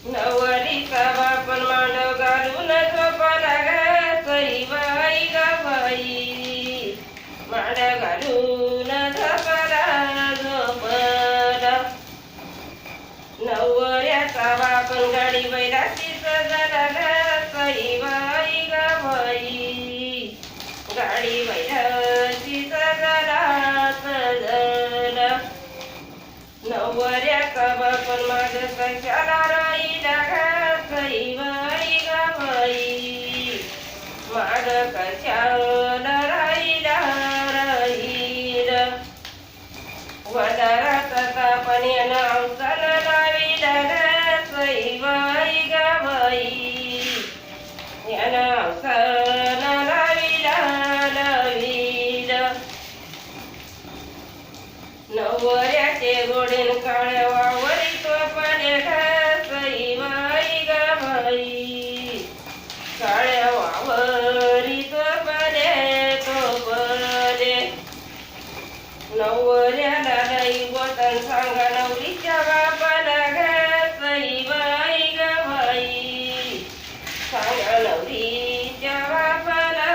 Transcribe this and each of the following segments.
नवरीचा बापन मांडव घालून झोपाला ग सई बाई ग बाई मांडव घालून झोपाला झोपला नवऱ्याचा बापन गाडी बैलाची सजला ग सई बाई ग बाई गाडी बैलाची सजला सजला नवऱ्याचा बापन माग कशाला राहिला ग सई बाई ग बाई माग कशाला राहिला राहिला वडाराचा तापण्यानं अवसाला लाविला ग सई बाई ग बाई यानं अवसाला लाविला लाविला नवऱ्याचे गोडीन काळ्या वावरीत पाण्या ग सई बाई ग बाई काळ्या वावरीत पाण्या तोपले नवऱ्याला लई गोतन सांगा नवरीच्या बापाला ग सई बाई ग बाई सांगा नवरीच्या बापाला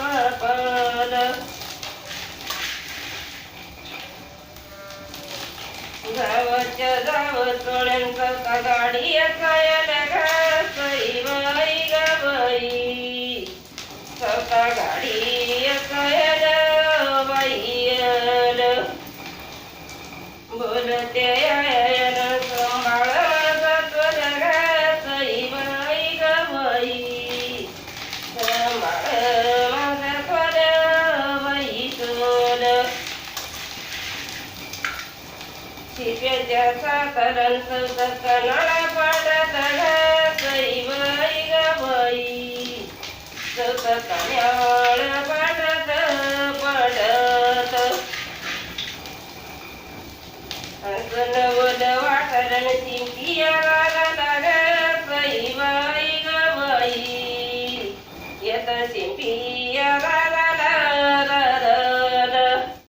बापाला गावाच्या गाव चोळ्यांचा गाडी असायला ग सई बाई ग बाई स्वतः गाडी असायला बाईयल बोलते आयन सांभाळ जातो ग सई बाई ग बाई सांभाळ माझा थोड्या बाई तोल शिप्याच्या सातारांचं कनाळा पाडत ग सई बाई ग बाई कन्याळ पाडत पडत नवल वाटरण चिंकिया गाला